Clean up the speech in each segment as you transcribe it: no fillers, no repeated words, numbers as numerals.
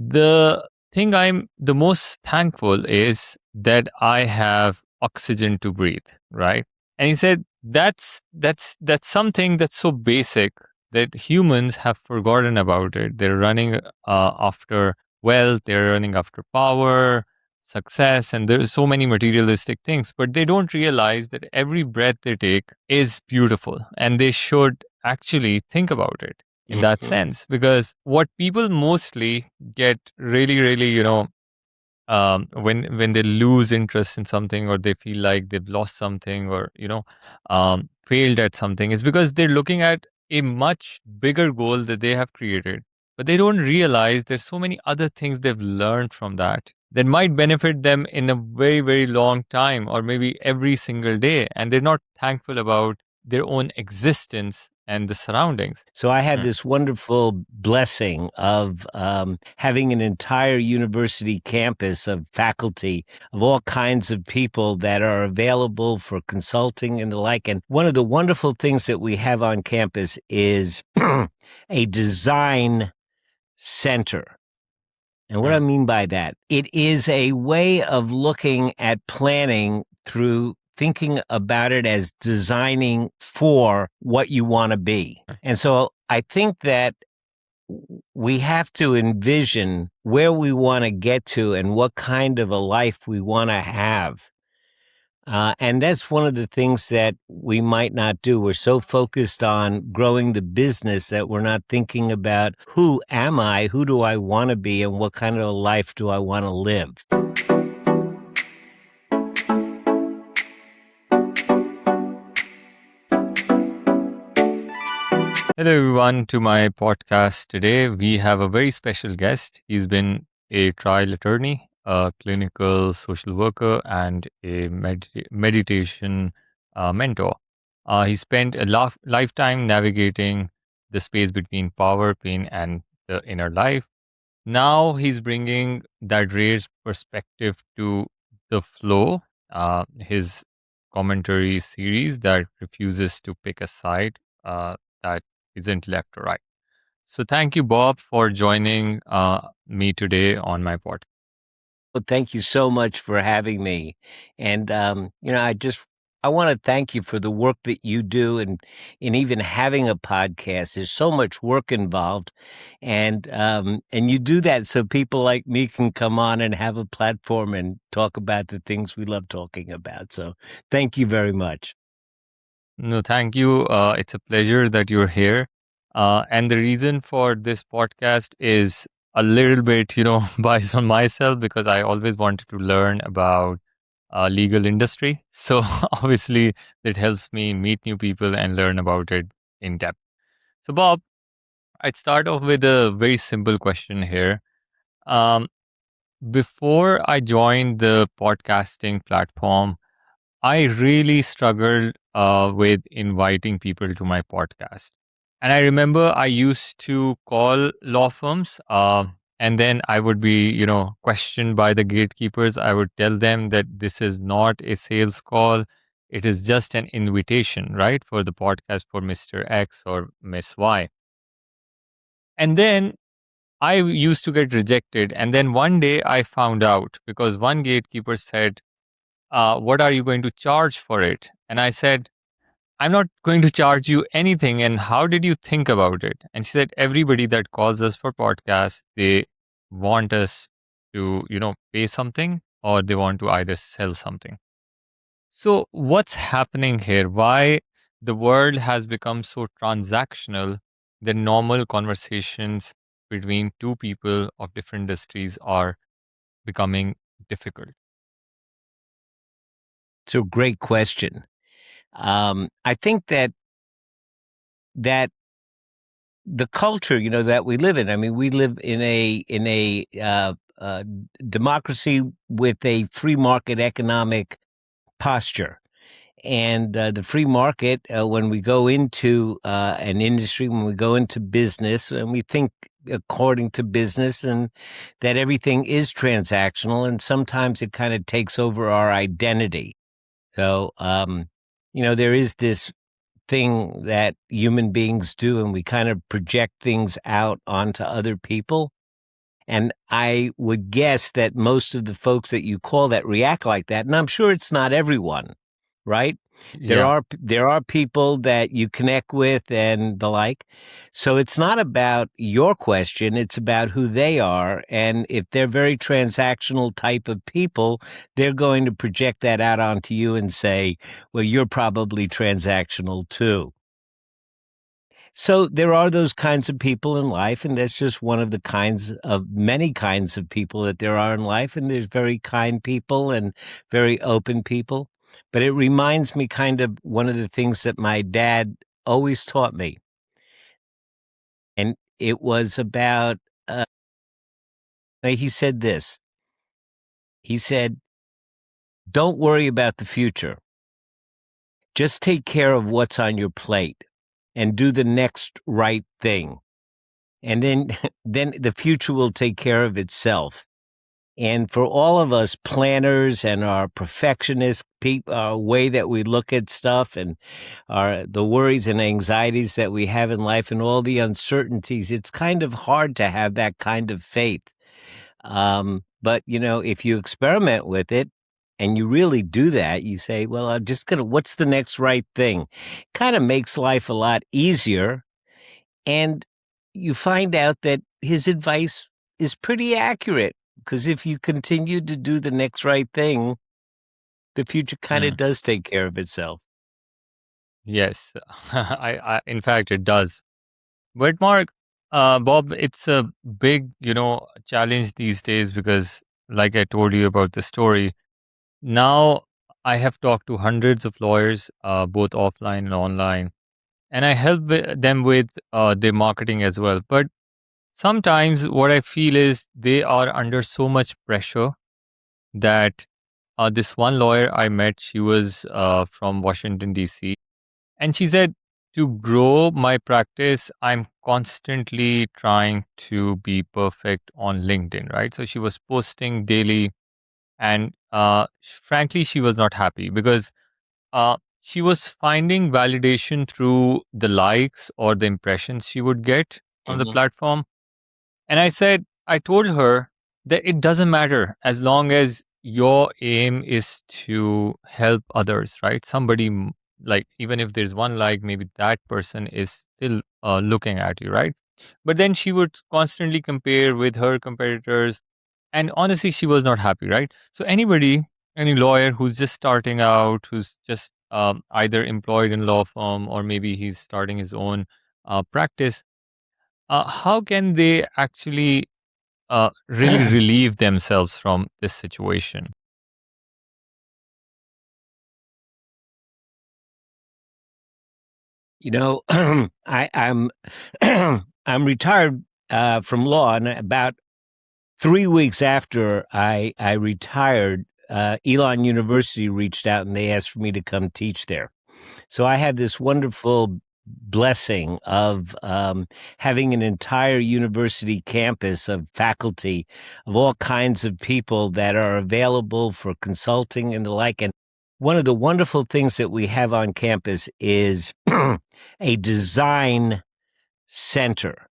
The thing I'm the most thankful is that I have oxygen to breathe, right? And he said that's something that's so basic that humans have forgotten about it. They're running after wealth, they're running after power, success, and there's so many materialistic things, but they don't realize that every breath they take is beautiful, and they should actually think about it in that Mhm. sense, because what people mostly get really really when they lose interest in something, or they feel like they've lost something, or failed at something, is because they're looking at a much bigger goal that they have created, but they don't realize there's so many other things they've learned from that might benefit them in a very very long time, or maybe every single day, and they're not thankful about their own existence and the surroundings. So I had Hmm. this wonderful blessing of having an entire university campus of faculty of all kinds of people that are available for consulting and the like. And one of the wonderful things that we have on campus is a design center. And what I Hmm. mean by that, it is a way of looking at planning through thinking about it as designing for what you want to be. And so I think that we have to envision where we want to get to and what kind of a life we want to have. And that's one of the things that we might not do. We're so focused on growing the business that we're not thinking about who am I, who do I want to be, and what kind of a life do I want to live. Hello, everyone, to my podcast. Today, we have a very special guest. He's been a trial attorney, a clinical social worker, and a meditation mentor. He spent a lifetime navigating the space between power, pain, and the inner life. Now, he's bringing that raised perspective to the flow, his commentary series that refuses to pick a side. That isn't left or right. So thank you, Bob, for joining me today on my podcast. Well, thank you so much for having me. And, I want to thank you for the work that you do and in even having a podcast. There's so much work involved. And you do that so people like me can come on and have a platform and talk about the things we love talking about. So thank you very much. No, thank you. It's a pleasure that you're here. And the reason for this podcast is a little bit, biased on myself, because I always wanted to learn about legal industry. So obviously, it helps me meet new people and learn about it in depth. So, Bob, I'd start off with a very simple question here. Um, Before I joined the podcasting platform, I really struggled with inviting people to my podcast. And I remember I used to call law firms, and then I would be, questioned by the gatekeepers. I would tell them that this is not a sales call. It is just an invitation, right, for the podcast for Mr. X or Miss Y. And then I used to get rejected. And then one day I found out, because one gatekeeper said, what are you going to charge for it? And I said, I'm not going to charge you anything. And how did you think about it? And she said, everybody that calls us for podcasts, they want us to, pay something, or they want to either sell something. So what's happening here? Why the world has become so transactional that normal conversations between two people of different industries are becoming difficult? It's a great question. I think that the culture, that we live in. I mean, we live in a democracy with a free market economic posture, and the free market. When we go into an industry, when we go into business, and we think according to business, and that everything is transactional, and sometimes it kind of takes over our identity. So, there is this thing that human beings do, and we kind of project things out onto other people. And I would guess that most of the folks that you call that react like that, and I'm sure it's not everyone, right? Yeah. There are people that you connect with and the like. So it's not about your question, it's about who they are. And if they're very transactional type of people, they're going to project that out onto you and say, well, you're probably transactional too. So there are those kinds of people in life, and that's just one of the kinds of many kinds of people that there are in life. And there's very kind people and very open people. But it reminds me kind of one of the things that my dad always taught me. And it was about, he said this. He said, don't worry about the future. Just take care of what's on your plate and do the next right thing. And then, then the future will take care of itself. And for all of us planners and our perfectionist our way that we look at stuff and the worries and anxieties that we have in life and all the uncertainties, it's kind of hard to have that kind of faith. But if you experiment with it and you really do that, you say, well, I'm just what's the next right thing? Kind of makes life a lot easier. And you find out that his advice is pretty accurate, because if you continue to do the next right thing, the future kind of Mm. does take care of itself. Yes. In fact, it does. But Mark, Bob, it's a big, challenge these days because, like I told you about the story, now I have talked to hundreds of lawyers, both offline and online, and I help them with their marketing as well. But sometimes what I feel is they are under so much pressure that this one lawyer I met, she was from Washington, D.C., and she said, to grow my practice, I'm constantly trying to be perfect on LinkedIn, right? So she was posting daily, and frankly, she was not happy because she was finding validation through the likes or the impressions she would get on the Mhm. platform. And I told her that it doesn't matter as long as your aim is to help others, right? Like, even if there's one like, maybe that person is still looking at you, right? But then she would constantly compare with her competitors. And honestly, she was not happy, right? So, any lawyer who's just starting out, who's just either employed in law firm or maybe he's starting his own practice, how can they actually really relieve themselves from this situation? I'm I'm retired from law, and about 3 weeks after I retired, Elon University reached out and they asked for me to come teach there. So I have this wonderful blessing of having an entire university campus of faculty of all kinds of people that are available for consulting and the like. And one of the wonderful things that we have on campus is a design center.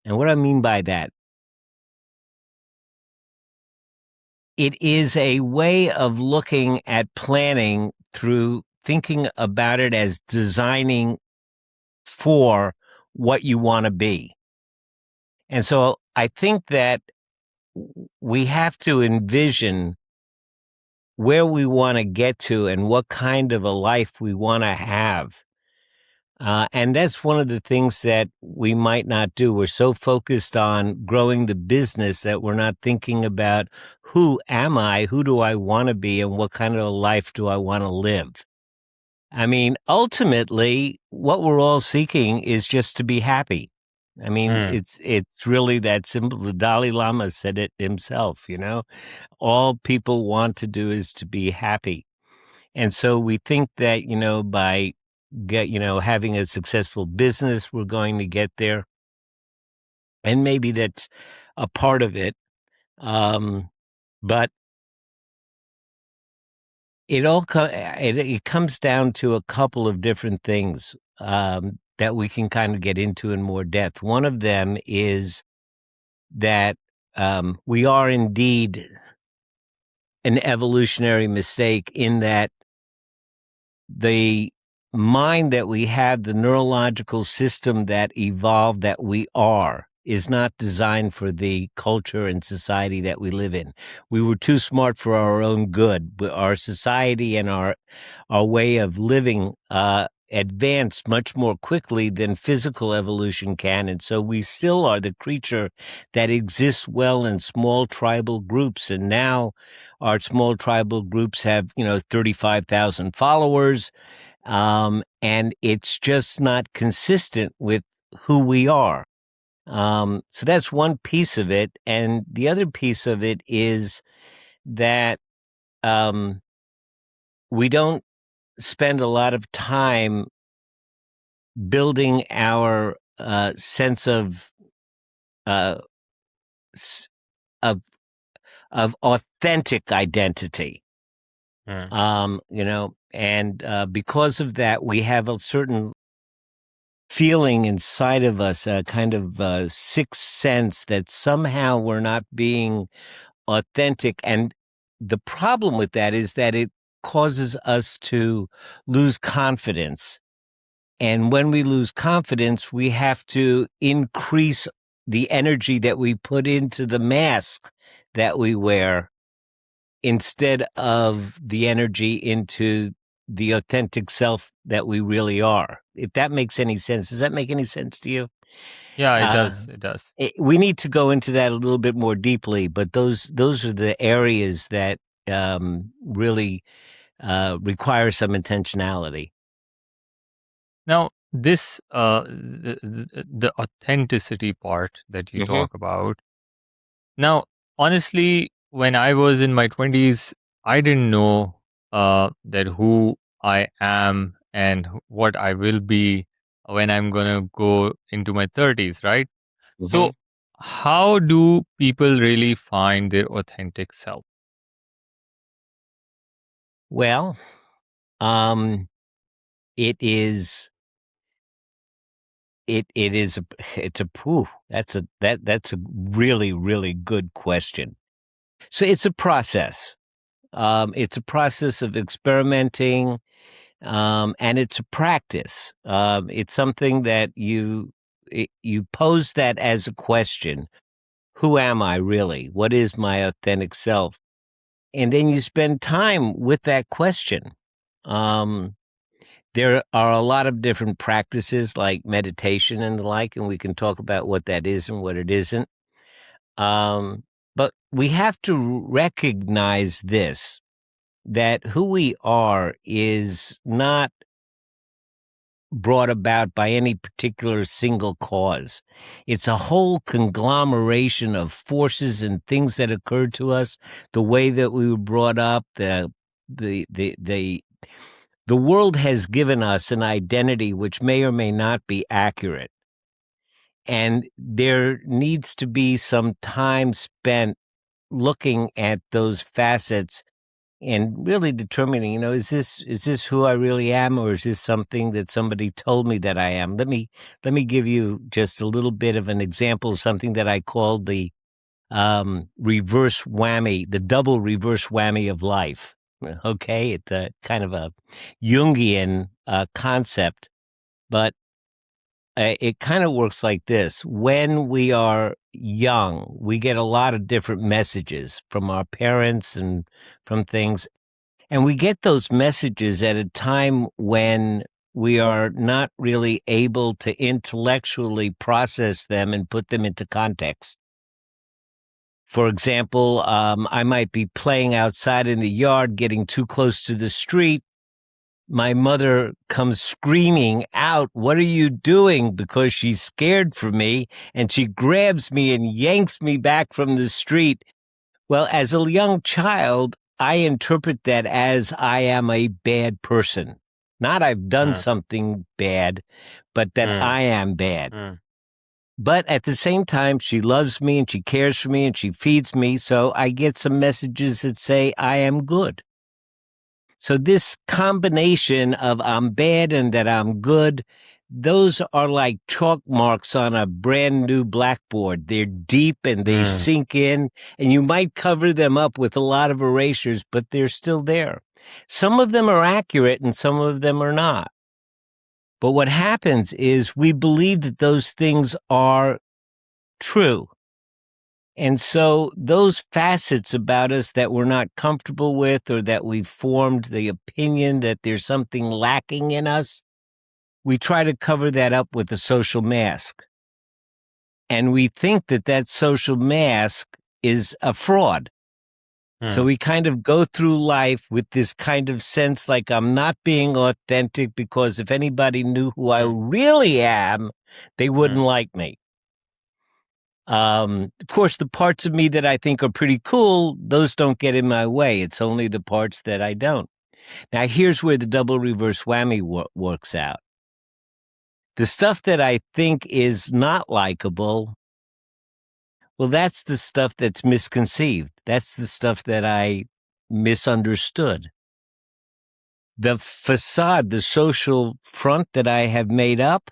And what I mean by that, it is a way of looking at planning through thinking about it as designing for what you want to be. And so I think that we have to envision where we want to get to and what kind of a life we want to have. And that's one of the things that we might not do. We're so focused on growing the business that we're not thinking about who am I, who do I want to be, and what kind of a life do I want to live. I mean, ultimately, what we're all seeking is just to be happy. I mean, Mm, it's really that simple. The Dalai Lama said it himself, all people want to do is to be happy. And so we think that, by having a successful business, we're going to get there. And maybe that's a part of it. But it comes down to a couple of different things that we can kind of get into in more depth. One of them is that we are indeed an evolutionary mistake in that the mind that we have, the neurological system that evolved, that we are, is not designed for the culture and society that we live in. We were too smart for our own good. Our society and our way of living advanced much more quickly than physical evolution can. And so we still are the creature that exists well in small tribal groups. And now our small tribal groups have, 35,000 followers. And it's just not consistent with who we are. So that's one piece of it. And the other piece of it is that we don't spend a lot of time building our sense of uh, of authentic identity. Mm. And because of that, we have a certain feeling inside of us, a kind of sixth sense that somehow we're not being authentic. And the problem with that is that it causes us to lose confidence. And when we lose confidence, we have to increase the energy that we put into the mask that we wear instead of the energy into the authentic self that we really are. If that makes any sense. Does that make any sense to you? Yeah, it Uh, does. It does. we need to go into that a little bit more deeply, but those are the areas that really require some intentionality. Now, this the authenticity part that you Hmm. talk about. Now, honestly, when I was in my 20s, I didn't know that who I am and what I will be when I'm gonna go into my 30s, right? Hmm. So, how do people really find their authentic self? Well, um, it is it is a it's a pooh. That's a really really good question. So it's a process. It's a process of experimenting, and it's a practice. It's something that you pose that as a question: who am I really? What is my authentic self? And then you spend time with that question. Um, there are a lot of different practices like meditation and the like, and we can talk about what that is and what it isn't. Um, but we have to recognize this, that who we are is not brought about by any particular single cause. It's a whole conglomeration of forces and things that occurred to us, the way that we were brought up, the world has given us an identity which may or may not be accurate. And there needs to be some time spent looking at those facets and really determining, is this who I really am, or is this something that somebody told me that I am? Let me give you just a little bit of an example of something that I called the reverse whammy, the double reverse whammy of life. Okay, it's a kind of a Jungian concept, but it kind of works like this. When we are young, we get a lot of different messages from our parents and from things. And we get those messages at a time when we are not really able to intellectually process them and put them into context. For example, I might be playing outside in the yard, getting too close to the street. My mother comes screaming out, "What are you doing?" because she's scared for me, and she grabs me and yanks me back from the street. Well, as a young child, I interpret that as I am a bad person. Not I've done Mm, something bad, but that mm, I am bad. mm. But at the same time, she loves me and she cares for me and she feeds me. So I get some messages that say I am good. So this combination of I'm bad and that I'm good, those are like chalk marks on a brand new blackboard. They're deep and they Mm, sink in, and you might cover them up with a lot of erasures, but they're still there. Some of them are accurate and some of them are not. But what happens is we believe that those things are true. And so those facets about us that we're not comfortable with, or that we've formed the opinion that there's something lacking in us, we try to cover that up with a social mask. And we think that that social mask is a fraud. So mm, we kind of go through life with this kind of sense like I'm not being authentic, because if anybody knew who I mm, really am, they wouldn't mm. like me. Of course, the parts of me that I think are pretty cool, those don't get in my way. It's only the parts that I don't. Now, here's where the double reverse whammy works out. The stuff that I think is not likable, well, that's the stuff that's misconceived. That's the stuff that I misunderstood. The facade, the social front that I have made up,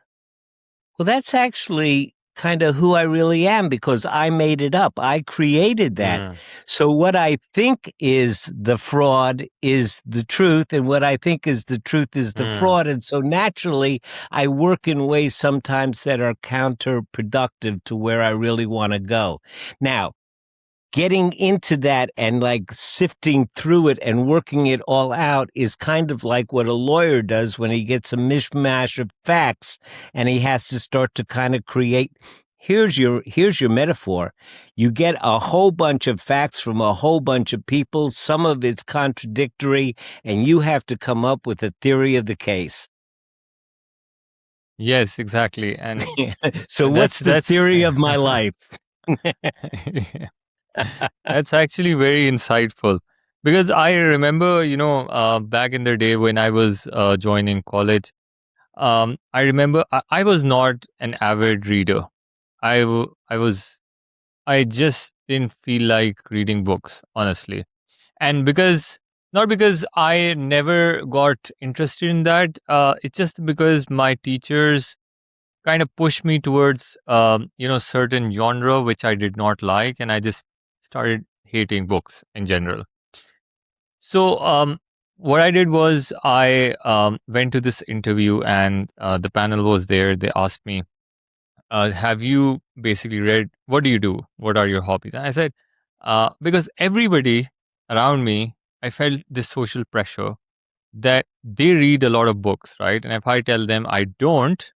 well, that's actually kind of who I really am, because I made it up. I created that. Mm, So what I think is the fraud is the truth, and what I think is the truth is the mm. fraud. And so naturally, I work in ways sometimes that are counterproductive to where I really want to go. Now, getting into that and like sifting through it and working it all out is kind of like what a lawyer does when he gets a mishmash of facts and he has to start to kind of create. Here's your metaphor. You get a whole bunch of facts from a whole bunch of people. Some of it's contradictory, and you have to come up with a theory of the case. Yes, exactly. And So what's the that's theory of my life? that's actually very insightful, because I remember, back in the day when I was joining college, I remember I was not an avid reader. I was I just didn't feel like reading books, honestly. And not because I never got interested in that, it's just because my teachers kind of pushed me towards, certain genre which I did not like, and I just started hating books in general. So, what I did was I went to this interview, and the panel was there. They asked me, "Have you basically read? What do you do? What are your hobbies?" And I said, "Because everybody around me, I felt this social pressure that they read a lot of books, right? And if I tell them I don't,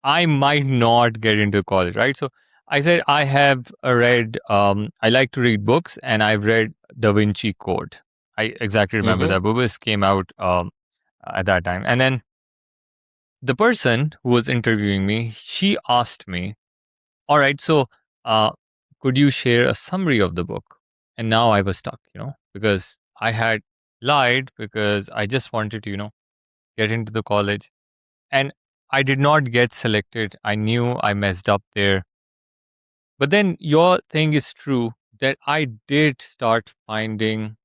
I might not get into college, right?" So I said, I have read, I like to read books, and I've read Da Vinci Code. I exactly remember Hmm. that book was came out at that time. And then the person who was interviewing me, she asked me, all right, so uh, could you share a summary of the book? And now I was stuck, because I had lied because I just wanted to, get into the college. And I did not get selected. I knew I messed up there. But then your thing is true that I did start finding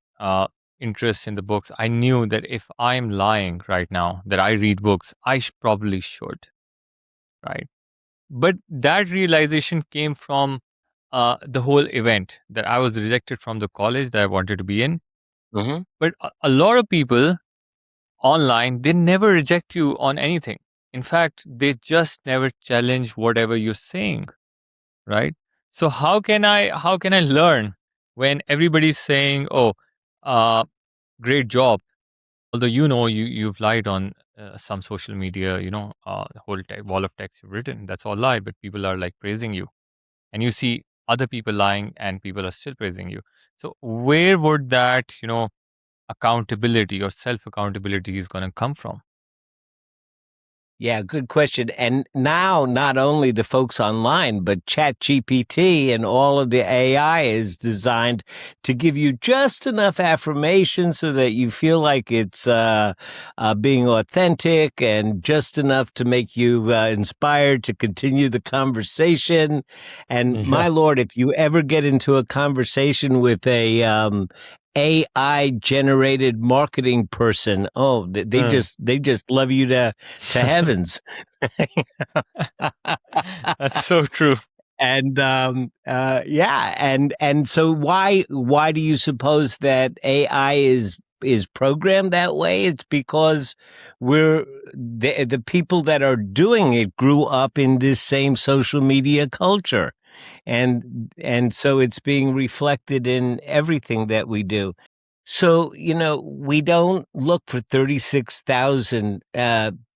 interest in the books. I knew that if I'm lying right now that I read books, I probably should, right? But that realization came from the whole event that I was rejected from the college that I wanted to be in. Hmm. But a lot of people online, they never reject you on anything. In fact, they just never challenge whatever you're saying, right? So how can I learn when everybody's saying, "Oh, uh, great job," although you've lied on some social media, the whole wall of text you've written, that's all lie, but people are like praising you, and you see other people lying, and people are still praising you. So where would that accountability or self accountability is going to come from? Yeah, good question. And now, not only the folks online, but ChatGPT and all of the AI is designed to give you just enough affirmation so that you feel like it's being authentic, and just enough to make you inspired to continue the conversation. And my Yeah. Lord, if you ever get into a conversation with a AI generated marketing person. Oh, they Mm. just love you to heavens. That's so true. And yeah, and so why do you suppose that AI is programmed that way? It's because the people that are doing it grew up in this same social media culture, and so it's being reflected in everything that we do. So, we don't look for 36,000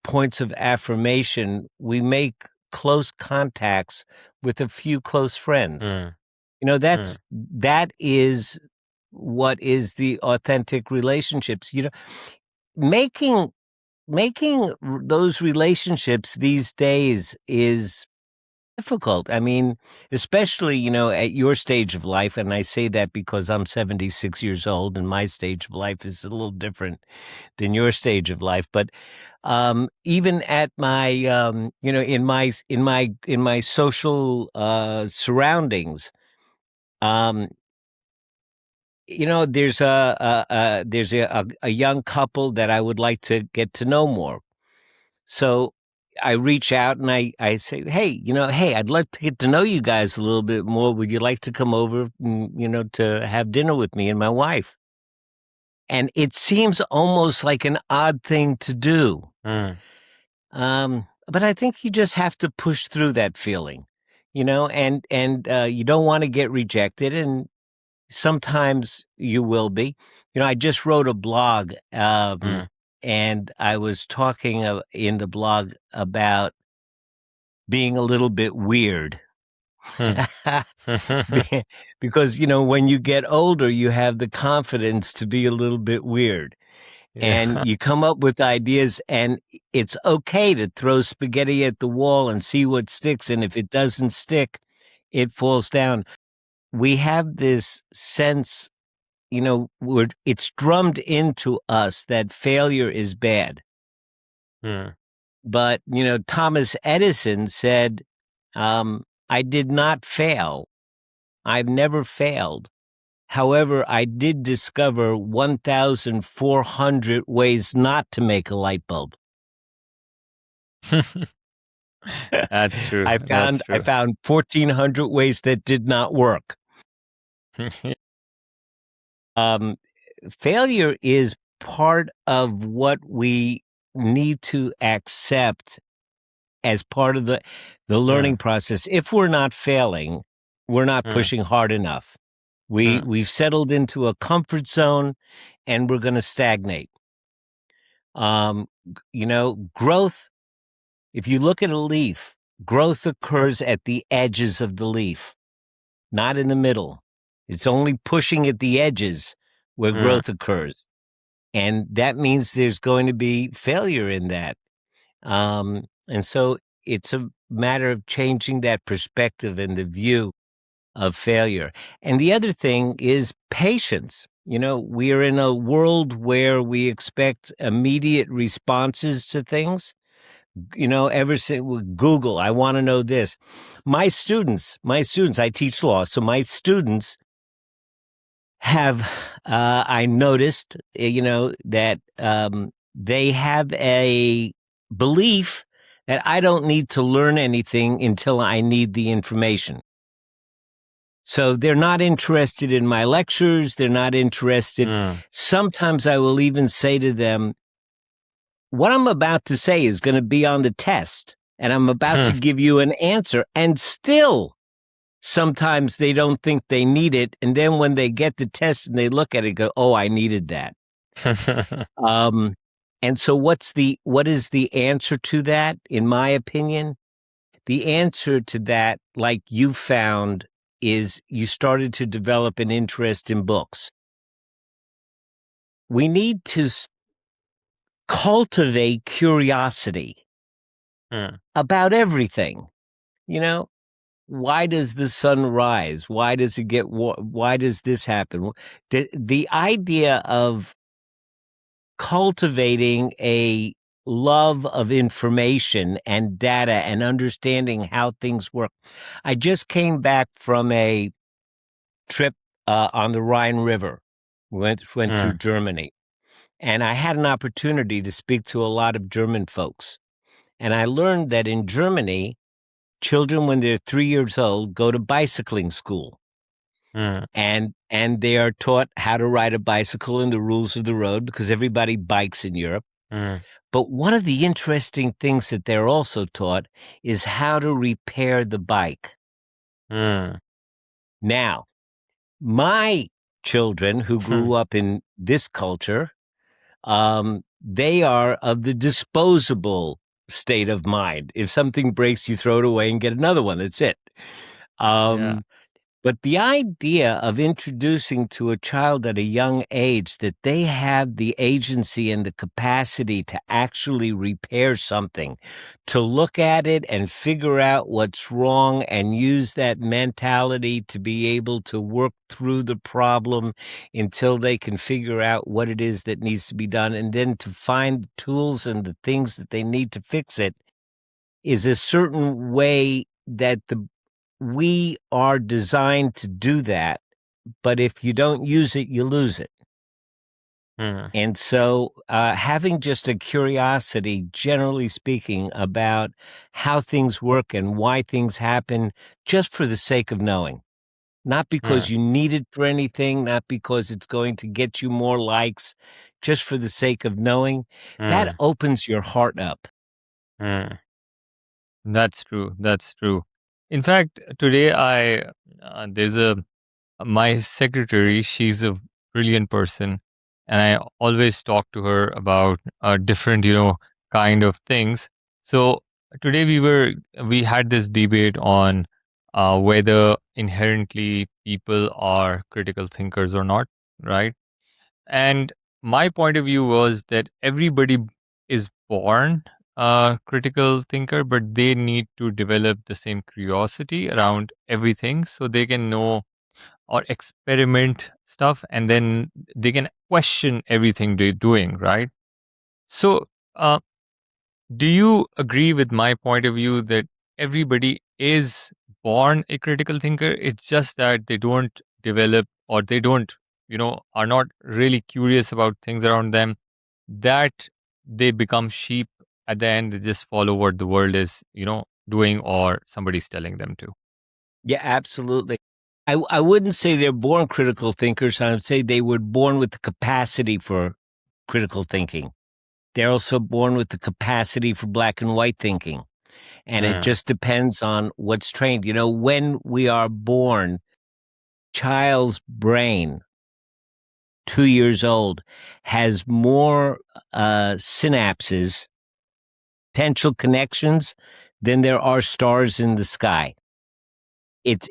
points of affirmation. We make close contacts with a few close friends. Mm. Mm. That is what is the authentic relationships. Making those relationships these days is difficult. I mean, especially, at your stage of life, and I say that because I'm 76 years old and my stage of life is a little different than your stage of life. But even at my, in my social surroundings, um, there's a young couple that I would like to get to know more. So I reach out and I say, hey, hey, I'd like to get to know you guys a little bit more. Would you like to come over, to have dinner with me and my wife? And it seems almost like an odd thing to do. Mm. But I think you just have to push through that feeling, and you don't want to get rejected. And sometimes you will be. I just wrote a blog, Mm. and I was talking in the blog about being a little bit weird. Mm. Because, when you get older, you have the confidence to be a little bit weird. And Yeah. you come up with ideas, and it's okay to throw spaghetti at the wall and see what sticks. And if it doesn't stick, it falls down. We have this sense, it's drummed into us that failure is bad. Mm. But, Thomas Edison said, I did not fail. I've never failed. However, I did discover 1,400 ways not to make a light bulb. That's true. I That's found I true. found 1,400 ways that did not work. Um, Failure is part of what we need to accept as part of the learning Mm. process. If we're not failing, we're not Mm. pushing hard enough. Mm. We've settled into a comfort zone, and we're going to stagnate. Growth. If you look at a leaf, growth occurs at the edges of the leaf, not in the middle. It's only pushing at the edges where Mm. growth occurs, and that means there's going to be failure in that. And so it's a matter of changing that perspective and the view of failure. And the other thing is patience. We are in a world where we expect immediate responses to things. Ever since with Google, I want to know this. My students, I teach law, so my students have, I noticed, that they have a belief that I don't need to learn anything until I need the information. So they're not interested in my lectures. They're not interested. Mm. Sometimes I will even say to them, what I'm about to say is going to be on the test, and I'm about to give you an answer. And still, sometimes they don't think they need it. And then when they get the test and they look at it, go, oh, I needed that. Um, and so what is the answer to that? In my opinion, the answer to that, like you found, is you started to develop an interest in books. We need to cultivate curiosity Mm. about everything. You know, why does the sun rise? Why does it get? Why does this happen? The idea of cultivating a love of information and data and understanding how things work. I just came back from a trip on the Rhine River went through Mm, Germany. And I had an opportunity to speak to a lot of German folks. And I learned that in Germany, children, when they're 3 years old, go to bicycling school. mm, And they are taught how to ride a bicycle and the rules of the road because everybody bikes in Europe. mm, But one of the interesting things that they're also taught is how to repair the bike. mm, Now, my children who grew mm, up in this culture, they are of the disposable state of mind. If something breaks, you throw it away and get another one. That's it. yeah. Um, But the idea of introducing to a child at a young age that they have the agency and the capacity to actually repair something, to look at it and figure out what's wrong and use that mentality to be able to work through the problem until they can figure out what it is that needs to be done, and then to find the tools and the things that they need to fix it, is a certain way that we are designed to do that, but if you don't use it, you lose it. Mm, And so, having just a curiosity, generally speaking, about how things work and why things happen, just for the sake of knowing, not because mm, you need it for anything, not because it's going to get you more likes, just for the sake of knowing, that mm, opens your heart up. mm. That's true. That's true. In fact, today there's a my secretary. She's a brilliant person, and I always talk to her about different, kind of things. So today we had this debate on whether inherently people are critical thinkers or not, right? And my point of view was that everybody is born a critical thinker, but they need to develop the same curiosity around everything so they can know or experiment stuff, and then they can question everything they're doing, right? So, do you agree with my point of view that everybody is born a critical thinker? It's just that they don't develop, or they don't, are not really curious about things around them, that they become sheep at the end. They just follow what the world is, doing, or somebody's telling them to. Yeah, absolutely. I wouldn't say they're born critical thinkers. I would say they were born with the capacity for critical thinking. They're also born with the capacity for black and white thinking. And it Mm, just depends on what's trained. When we are born, child's brain, 2 years old, has more synapses, potential connections, than there are stars in the sky. It's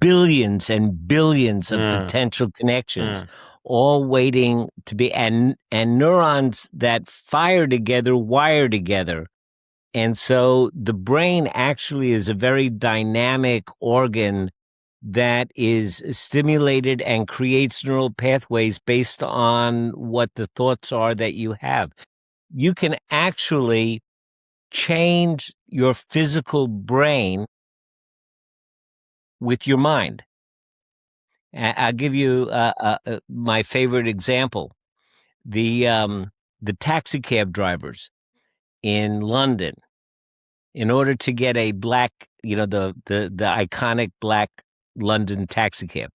billions and billions of mm, potential connections, mm, all waiting to be, and neurons that fire together wire together. And so the brain actually is a very dynamic organ that is stimulated and creates neural pathways based on what the thoughts are that you have. You can actually change your physical brain with your mind. I'll give you my favorite example: the taxi cab drivers in London. In order to get a black, the iconic black London taxi cab,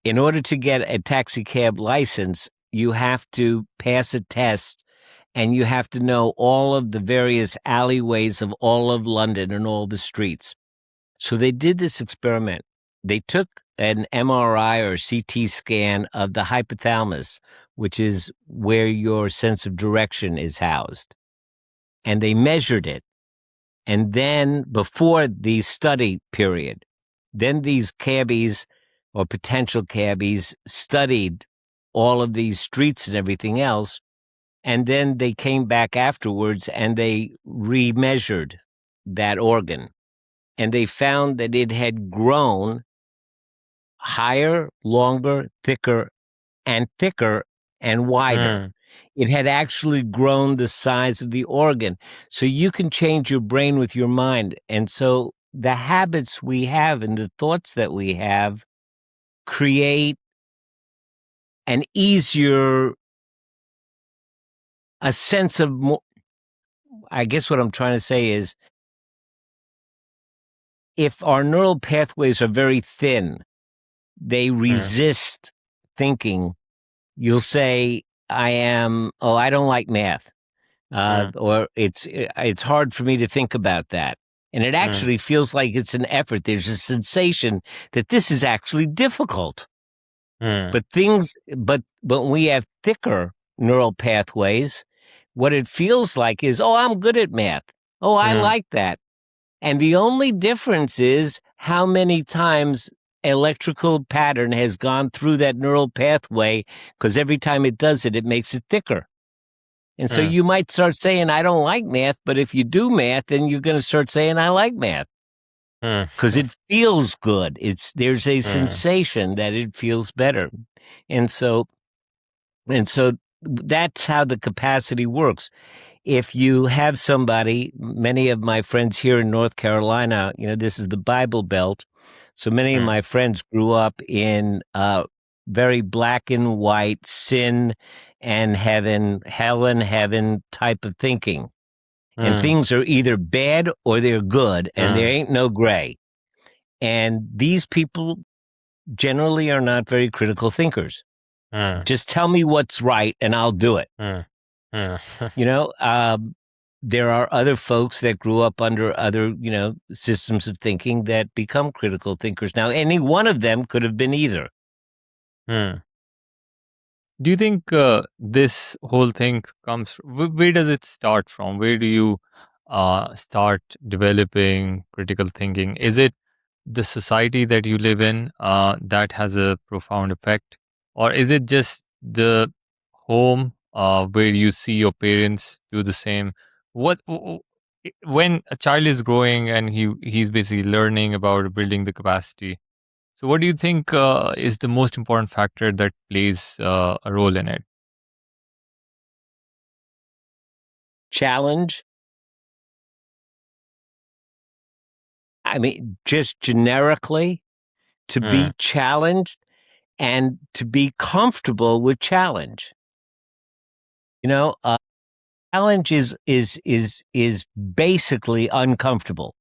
in order to get a taxi cab license, you have to pass a test and you have to know all of the various alleyways of all of London and all the streets. So they did this experiment. They took an MRI or CT scan of the hypothalamus, which is where your sense of direction is housed, and they measured it. And then before the study period, then these cabbies or potential cabbies studied all of these streets and everything else. And then they came back afterwards and they remeasured that organ. And they found that it had grown higher, longer, thicker, and wider. mm. It had actually grown the size of the organ. So you can change your brain with your mind. And so the habits we have and the thoughts that we have create an easier, a sense of more. I guess what I'm trying to say is if our neural pathways are very thin, they resist thinking. You'll say, I don't like math. Or it's hard for me to think about that. And it actually feels like it's an effort. There's a sensation that this is actually difficult. But when we have thicker neural pathways, what it feels like is, oh, I'm good at math. Oh, I like that. And the only difference is how many times electrical pattern has gone through that neural pathway, because every time it does it, it makes it thicker. And so you might start saying, I don't like math, but if you do math, then you're going to start saying, I like math. Because it feels good. There's a sensation that it feels better. And so that's how the capacity works. If you have somebody, many of my friends here in North Carolina, this is the Bible Belt. So many of my friends grew up in very black and white, sin and heaven, hell and heaven type of thinking. And things are either bad or they're good, and there ain't no gray. And these people generally are not very critical thinkers. Just tell me what's right and I'll do it. There are other folks that grew up under other, systems of thinking that become critical thinkers. Now, any one of them could have been either. Do you think this whole thing comes? Where does it start from? Where do you start developing critical thinking? Is it the society that you live in that has a profound effect, or is it just the home where you see your parents do the same? When a child is growing and he's basically learning about building the capacity, so what do you think is the most important factor that plays a role in it? Challenge. I mean, just generically, to be challenged and to be comfortable with challenge. Challenge is basically uncomfortable.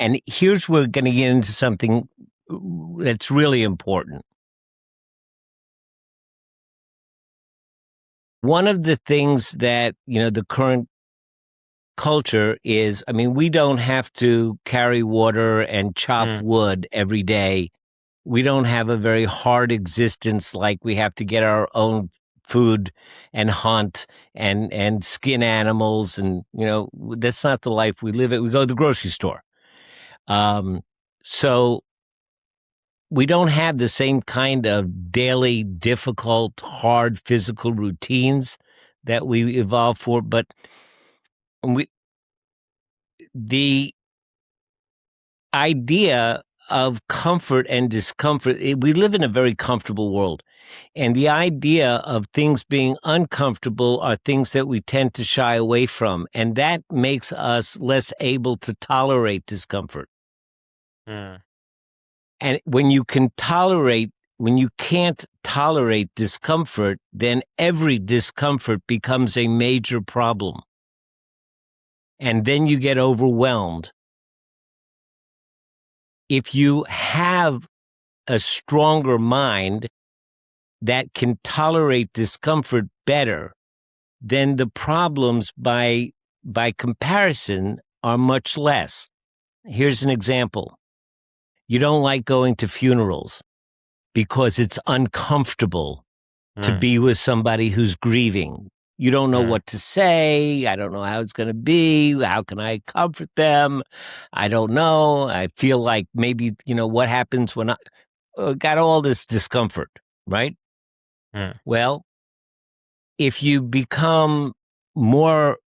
And here's where we're going to get into something that's really important. One of the things that, the current culture is, we don't have to carry water and chop wood every day. We don't have a very hard existence like we have to get our own food and hunt and skin animals. And, that's not the life we live. We go to the grocery store. So we don't have the same kind of daily, difficult, hard physical routines that we evolved for. But the idea of comfort and discomfort, we live in a very comfortable world. And the idea of things being uncomfortable are things that we tend to shy away from. And that makes us less able to tolerate discomfort. And when you can't tolerate discomfort, then every discomfort becomes a major problem. And then you get overwhelmed. If you have a stronger mind that can tolerate discomfort better, then the problems by comparison are much less. Here's an example. You don't like going to funerals because it's uncomfortable to be with somebody who's grieving. You don't know what to say. I don't know how it's going to be. How can I comfort them? I don't know. I feel like maybe, what happens when I got all this discomfort, right? Well, if you become more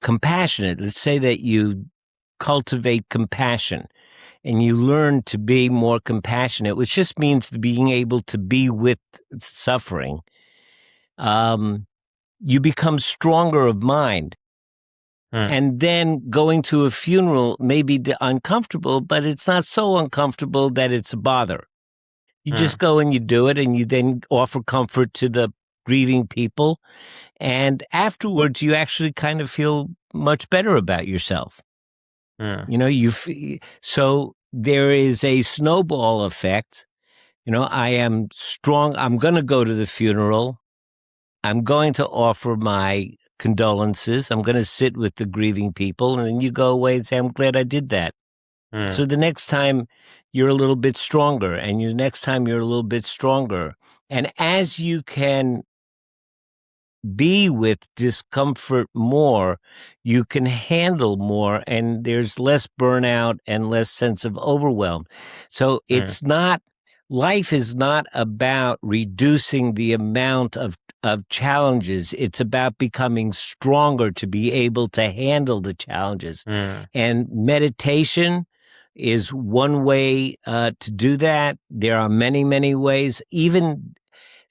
compassionate, let's say that you cultivate compassion and you learn to be more compassionate, which just means being able to be with suffering, you become stronger of mind. And then going to a funeral may be uncomfortable, but it's not so uncomfortable that it's a bother. You just mm, go and you do it, and you then offer comfort to the grieving people. And afterwards, you actually kind of feel much better about yourself. mm, You know, so there is a snowball effect. You know, I am strong. I'm going to go to the funeral. I'm going to offer my condolences. I'm going to sit with the grieving people. And then you go away and say, I'm glad I did that. mm, So the next time you're a little bit stronger, and the next time you're a little bit stronger. And as you can be with discomfort more, you can handle more, and there's less burnout and less sense of overwhelm. So mm, life is not about reducing the amount of challenges. It's about becoming stronger to be able to handle the challenges. mm, And meditation is one way to do that. There are many, many ways. Even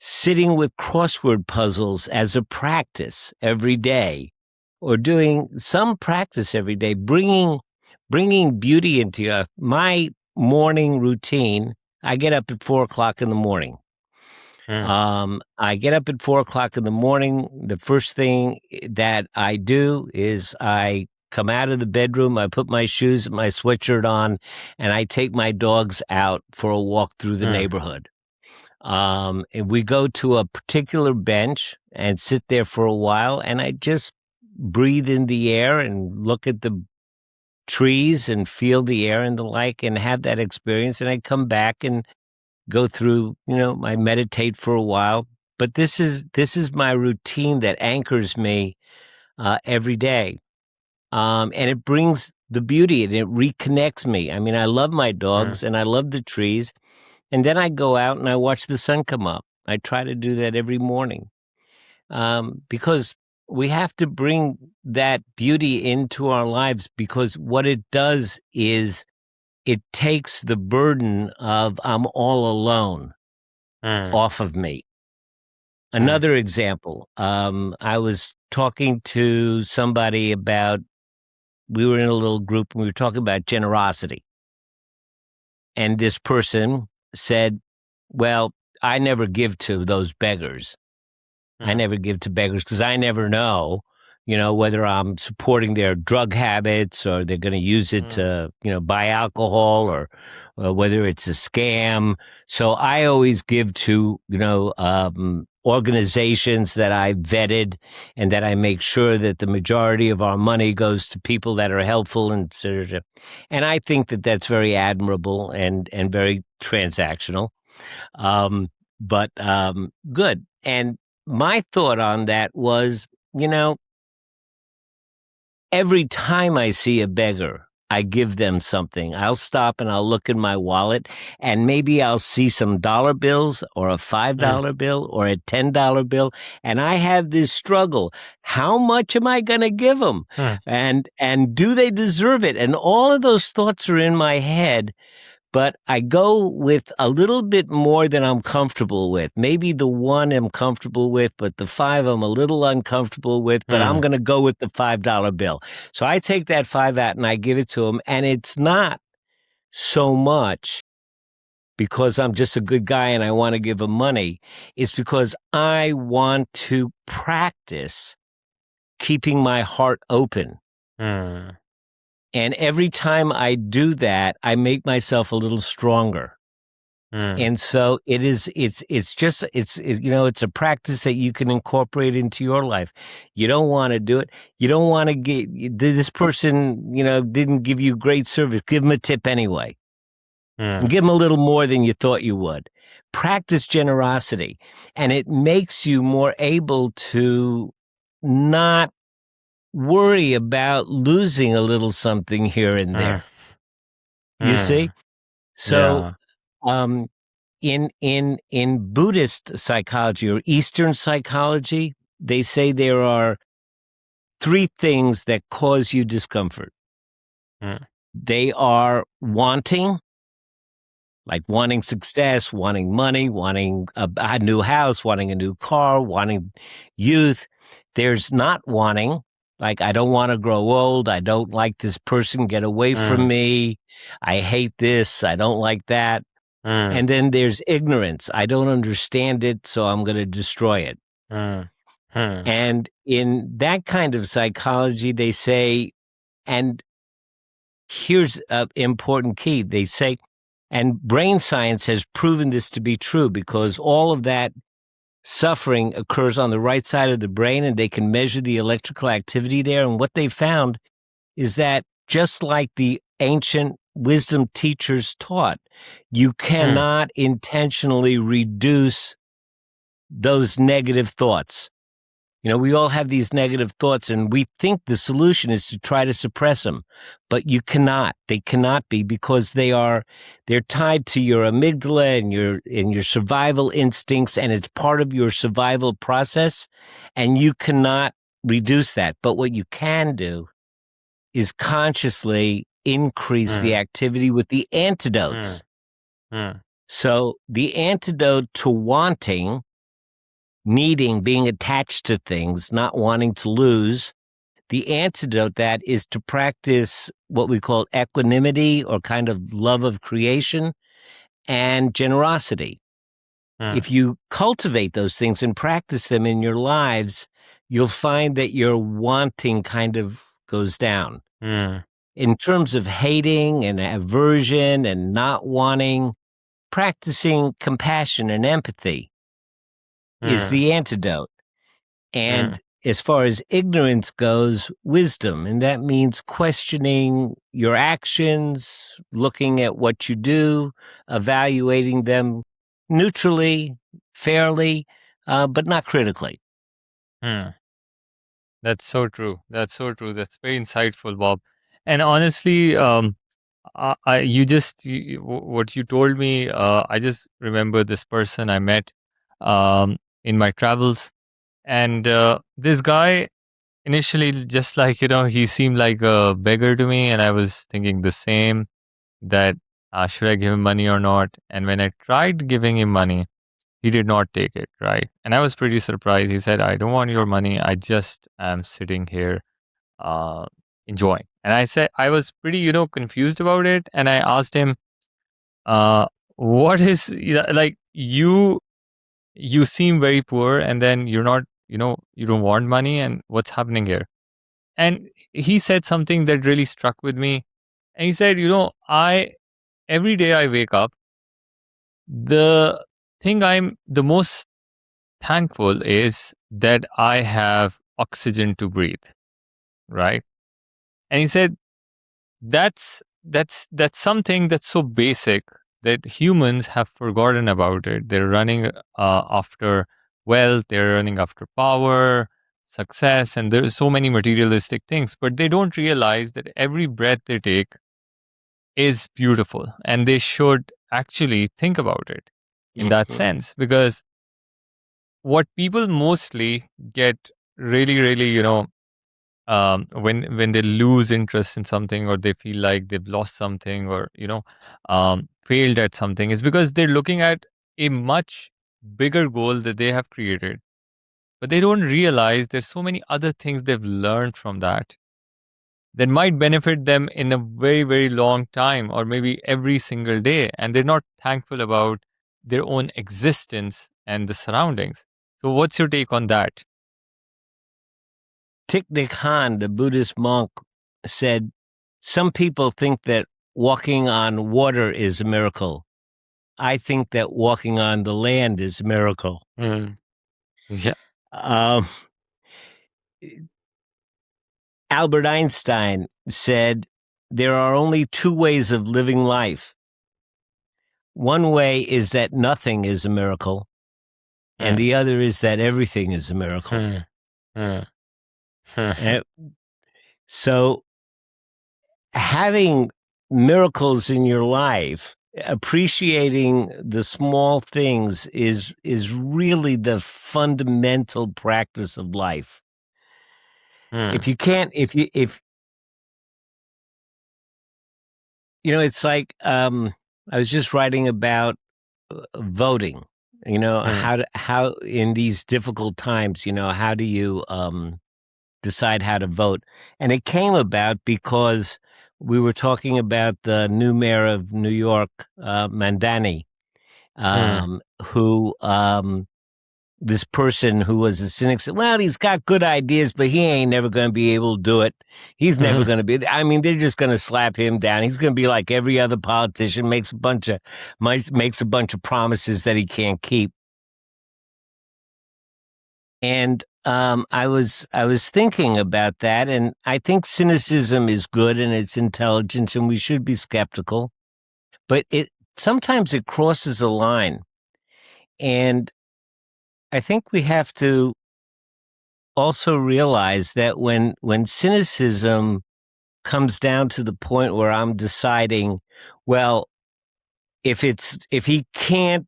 sitting with crossword puzzles as a practice every day, or doing some practice every day, bringing beauty into my morning routine. I get up at 4 o'clock in the morning. mm, I get up at 4 o'clock in the morning. The first thing that I do is I come out of the bedroom, I put my shoes and my sweatshirt on, and I take my dogs out for a walk through the mm, neighborhood. And we go to a particular bench and sit there for a while, and I just breathe in the air and look at the trees and feel the air and the like, and have that experience. And I come back and go through, I meditate for a while. But this is my routine that anchors me every day. And it brings the beauty and it reconnects me. I mean, I love my mm, dogs and I love the trees. And then I go out and I watch the sun come up. I try to do that every morning, because we have to bring that beauty into our lives, because what it does is it takes the burden of I'm all alone mm, off of me. mm, Another example, I was talking to somebody about, we were in a little group and we were talking about generosity. And this person said, well, I never give to those beggars. I mm, never give to beggars because I never know, whether I'm supporting their drug habits or they're going to use it mm, to, buy alcohol, or whether it's a scam. So I always give to, organizations that I vetted, and that I make sure that the majority of our money goes to people that are helpful, and I think that that's very admirable and very transactional. Um, but good. And my thought on that was, you know, every time I see a beggar, I give them something. I'll stop and I'll look in my wallet, and maybe I'll see some dollar bills, or a $5 mm, bill, or a $10 bill. And I have this struggle. How much am I going to give them? mm, And do they deserve it? And all of those thoughts are in my head. But I go with a little bit more than I'm comfortable with. Maybe the one I'm comfortable with, but the five I'm a little uncomfortable with, but I'm mm, going to go with the $5 bill. So I take that five out and I give it to him. And it's not so much because I'm just a good guy and I want to give him money. It's because I want to practice keeping my heart open. mm, And every time I do that, I make myself a little stronger. mm, And so it's a practice that you can incorporate into your life. You don't want to do it. You don't want to get this person, didn't give you great service. Give them a tip anyway, and mm, give them a little more than you thought you would. Practice generosity, and it makes you more able to not worry about losing a little something here and mm, there. You see? mm. So, Yeah. um, in Buddhist psychology or Eastern psychology, they say there are three things that cause you discomfort. Mm, They are wanting, like wanting success, wanting money, wanting a new house, wanting a new car, wanting youth. There's not wanting, like I don't want to grow old. I don't like this person. Get away from mm, me. I hate this. I don't like that. And then there's ignorance. I don't understand it, so I'm going to destroy it. And in that kind of psychology, they say, and here's an important key. They say, and brain science has proven this to be true because all of that suffering occurs on the right side of the brain, and they can measure the electrical activity there. And what they found is that just like the ancient wisdom teachers taught, you cannot intentionally reduce those negative thoughts. We all have these negative thoughts, and we think the solution is to try to suppress them, but you cannot. They cannot be, because they're tied to your amygdala and your survival instincts, and it's part of your survival process, and you cannot reduce that. But what you can do is consciously increase the activity with the antidotes. So the antidote to wanting, needing, being attached to things, not wanting to lose, the antidote that is to practice what we call equanimity, or kind of love of creation, and generosity. If you cultivate those things and practice them in your lives, you'll find that your wanting kind of goes down. In terms of hating and aversion and not wanting, practicing compassion and empathy is the antidote. And as far as ignorance goes, wisdom. And that means questioning your actions, looking at what you do, evaluating them neutrally, fairly, but not critically. That's so true. That's so true. That's very insightful, Bob. And honestly, what you told me, I just remember this person I met in my travels. And this guy, initially, just like, he seemed like a beggar to me. And I was thinking the same, that should I give him money or not? And when I tried giving him money, he did not take it, right? And I was pretty surprised. He said, I don't want your money. I just am sitting here uh, enjoying. And I said, I was pretty, confused about it. And I asked him, uh, what is, like, you seem very poor, and then you're not, you don't want money, and what's happening here? And he said something that really struck with me. And he said, every day I wake up, the thing I'm the most thankful is that I have oxygen to breathe, right? And he said, that's something that's so basic that humans have forgotten about it. They're running after wealth, they're running after power, success, and there's so many materialistic things, but they don't realize that every breath they take is beautiful, and they should actually think about it in that sense, because what people mostly get really, really, when they lose interest in something, or they feel like they've lost something, or failed at something, is because they're looking at a much bigger goal that they have created, but they don't realize there's so many other things they've learned from that might benefit them in a very, very long time, or maybe every single day, and they're not thankful about their own existence and the surroundings. So what's your take on that? Thich Nhat Hanh, the Buddhist monk, said, some people think that walking on water is a miracle. I think that walking on the land is a miracle. Yeah. Albert Einstein said, there are only two ways of living life. One way is that nothing is a miracle, and the other is that everything is a miracle. So having miracles in your life, appreciating the small things is really the fundamental practice of life. If you can't, if it's like, I was just writing about voting, how in these difficult times, how do you decide how to vote? And it came about because we were talking about the new mayor of New York, Mandani. mm, who this person who was a cynic said, well, he's got good ideas, but he ain't never going to be able to do it. He's never going to be. I mean, they're just going to slap him down. He's going to be like every other politician, makes a bunch of promises that he can't keep. And I was thinking about that, and I think cynicism is good and it's intelligence, and we should be skeptical. But sometimes it crosses a line, and I think we have to also realize that when cynicism comes down to the point where I'm deciding, well, if he can't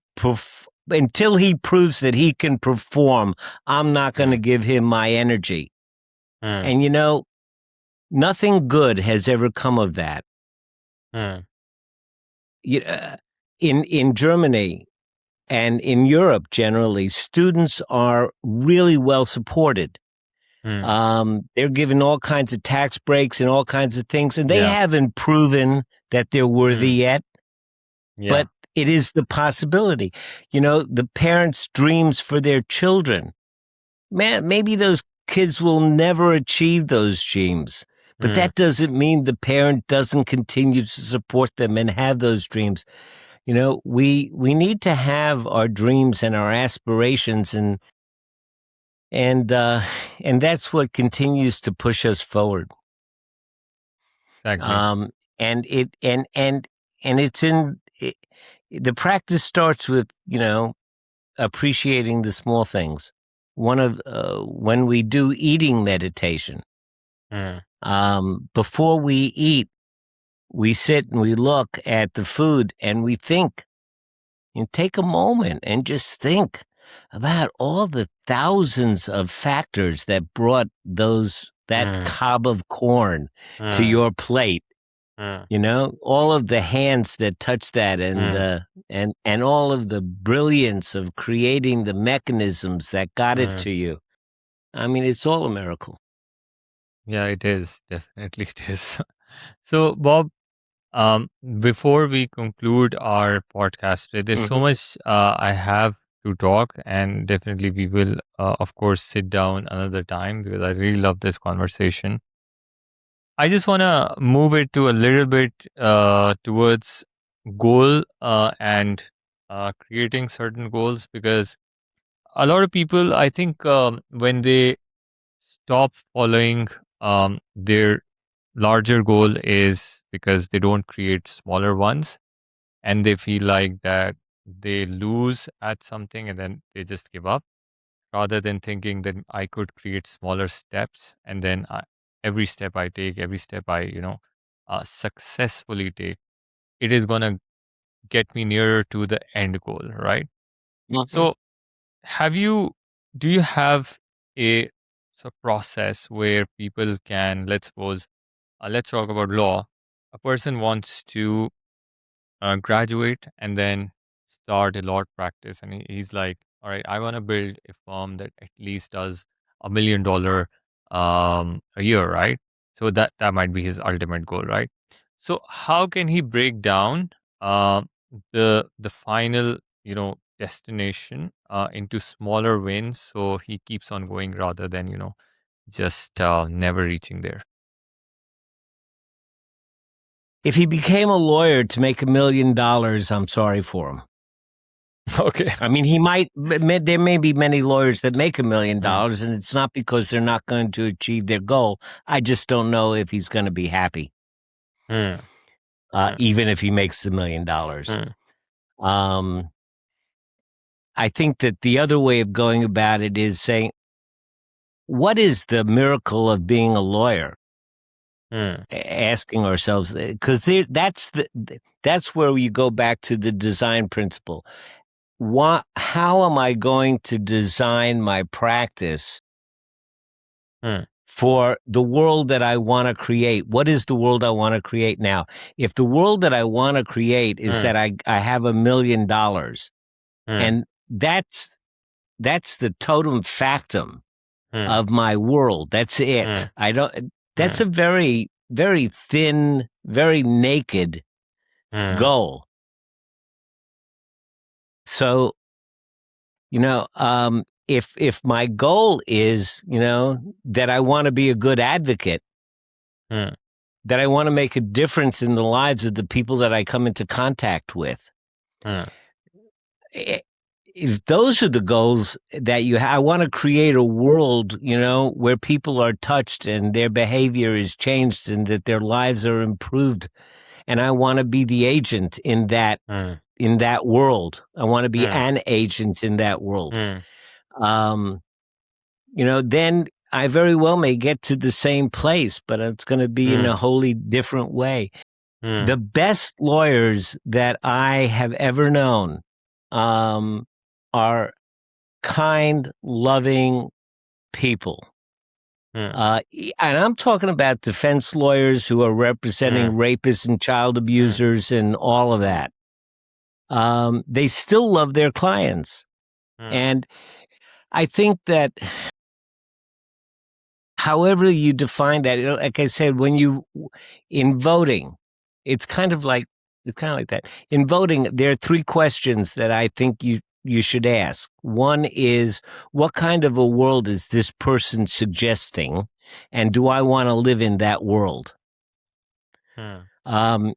until he proves that he can perform, I'm not going to give him my energy. mm, And nothing good has ever come of that. mm, In Germany and in Europe generally, students are really well supported. They're given all kinds of tax breaks and all kinds of things, and they yeah, haven't proven that they're worthy yet, yeah, but it is the possibility. The parents' dreams for their children. Man, maybe those kids will never achieve those dreams, but mm, that doesn't mean the parent doesn't continue to support them and have those dreams. We need to have our dreams and our aspirations, and that's what continues to push us forward. exactly. Um, and it's the practice starts with appreciating the small things. One of when we do eating meditation, Mm, before we eat, we sit and we look at the food and we think. And take a moment and just think about all the thousands of factors that brought that mm, cob of corn to mm, your plate. mm, All of the hands that touched that, mm, and all of the brilliance of creating the mechanisms that got it mm. to you. I mean, it's all a miracle. Yeah, it is. Definitely it is. So, Bob, before we conclude our podcast today, there's so Hmm. much I have to talk, and definitely we will, of course, sit down another time because I really love this conversation. I just want to move it to a little bit towards goal and creating certain goals because a lot of people, I think, when they stop following their larger goal is because they don't create smaller ones and they feel like that they lose at something and then they just give up rather than thinking that I could create smaller steps and then every step I take, every step I, successfully take, it is going to get me nearer to the end goal, right? Hmm. So, have you, do you have a process where people can, let's suppose, let's talk about law. A person wants to graduate and then start a law practice, and he's like, "All right, I want to build a firm that at least does $1 million a year, right?" So that might be his ultimate goal, right? So how can he break down uh, the final destination into smaller wins so he keeps on going rather than just never reaching there? If he became a lawyer to make $1 million, I'm sorry for him. Okay. I mean, there may be many lawyers that make $1 million, Mm, and it's not because they're not going to achieve their goal. I just don't know if he's going to be happy, mm, mm, even if he makes the $1 million. mm, Um, I think that the other way of going about it is saying, what is the miracle of being a lawyer? mm, Asking ourselves, because that's where you go back to the design principle. How am I going to design my practice mm, for the world that I want to create? What is the world I want to create now? If the world that I want to create is mm, that I have $1 million, mm, and that's the totem factum mm, of my world. That's mm, it. I don't. That's mm, a very, very thin, very naked mm, goal. So, if my goal is, that I want to be a good advocate, mm, that I want to make a difference in the lives of the people that I come into contact with, mm, i- if those are the goals that you have, I want to create a world, where people are touched and their behavior is changed and that their lives are improved. And I want to be the agent mm, in that world. I want to be mm, an agent in that world. mm, Um, then I very well may get to the same place, but it's going to be in mm, a wholly different way. mm, The best lawyers that I have ever known um, are kind, loving people. mm, And I'm talking about defense lawyers who are representing mm, rapists and child mm, abusers and all of that. They still love their clients. mm, And I think that however you define that, like I said, in voting, it's kind of like that. In voting, there are three questions that I think you should ask. One is, what kind of a world is this person suggesting, and do I want to live in that world? mm, Um,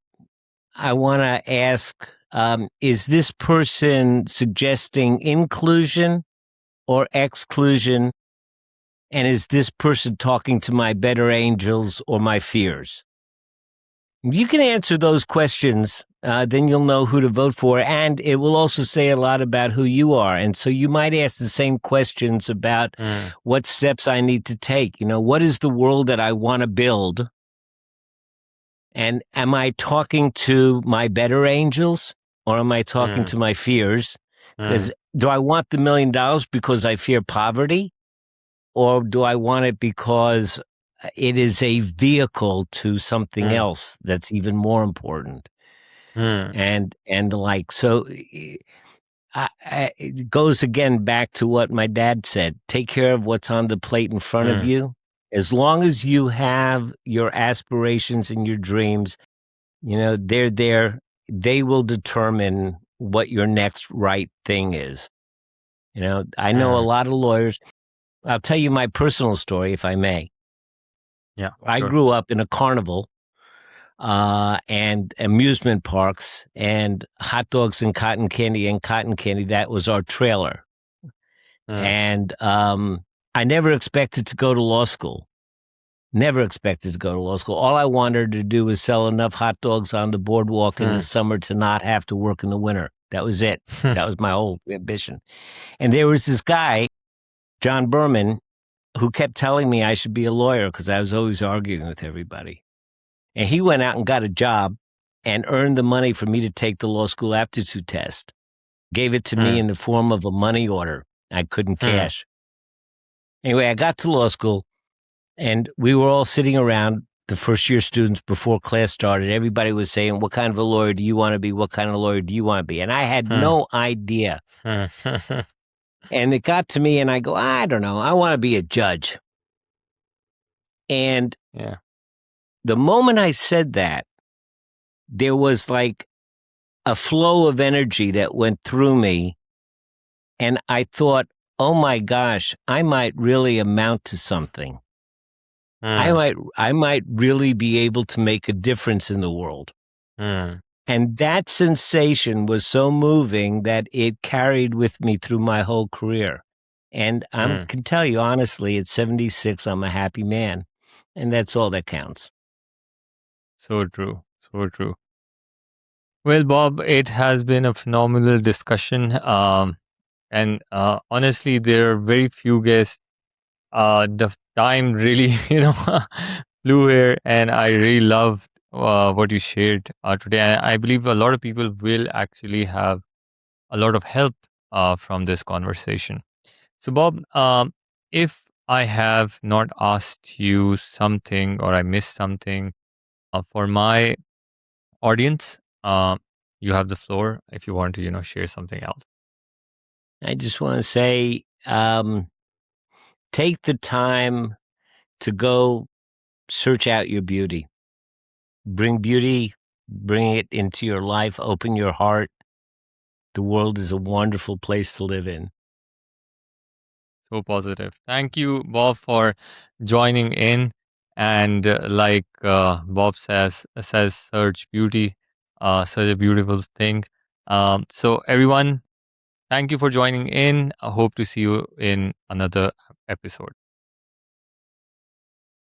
I want to ask, is this person suggesting inclusion or exclusion? And is this person talking to my better angels or my fears? If you can answer those questions, then you'll know who to vote for. And it will also say a lot about who you are. And so you might ask the same questions about mm, what steps I need to take. What is the world that I want to build? And am I talking to my better angels or am I talking mm, to my fears? mm, Because do I want the $1,000,000 because I fear poverty? Or do I want it because it is a vehicle to something mm, else that's even more important? mm, And like, so it goes again back to what my dad said: take care of what's on the plate in front of mm, you. As long as you have your aspirations and your dreams, they're there. They will determine what your next right thing is. I know a mm. lot of lawyers. I'll tell you my personal story, if I may. Yeah, I sure. grew up in a carnival and amusement parks and hot dogs and cotton candy and cotton candy. That was our trailer. Mm, And I never expected to go to law school. Never expected to go to law school. All I wanted to do was sell enough hot dogs on the boardwalk in the mm, summer to not have to work in the winter. That was it. That was my whole ambition. And there was this guy, John Berman, who kept telling me I should be a lawyer because I was always arguing with everybody. And he went out and got a job and earned the money for me to take the law school aptitude test. Gave it to me mm, in the form of a money order I couldn't mm, cash. Anyway, I got to law school and we were all sitting around, the first year students, before class started. Everybody was saying, what kind of a lawyer do you want to be? What kind of lawyer do you want to be? And I had mm, no idea. mm. And it got to me and I go, I don't know. I want to be a judge. And Yeah. the moment I said that, there was like a flow of energy that went through me. And I thought, oh my gosh, I might really amount to something. Mm, I might really be able to make a difference in the world. mm, And that sensation was so moving that it carried with me through my whole career. And I mm. can tell you honestly, at 76, I'm a happy man. And that's all that counts. So true. So true. Well, Bob, it has been a phenomenal discussion. And honestly, there are very few guests. The time really, flew here, and I really loved what you shared today. And I believe a lot of people will actually have a lot of help from this conversation. So, Bob, if I have not asked you something or I missed something for my audience, you have the floor if you want to, share something else. I just want to say, take the time to go search out your beauty. Bring beauty, bring it into your life, open your heart, the world is a wonderful place to live in. So positive. Thank you, Bob, for joining in. And like Bob says, search beauty, such a beautiful thing. So everyone, thank you for joining in. I hope to see you in another episode.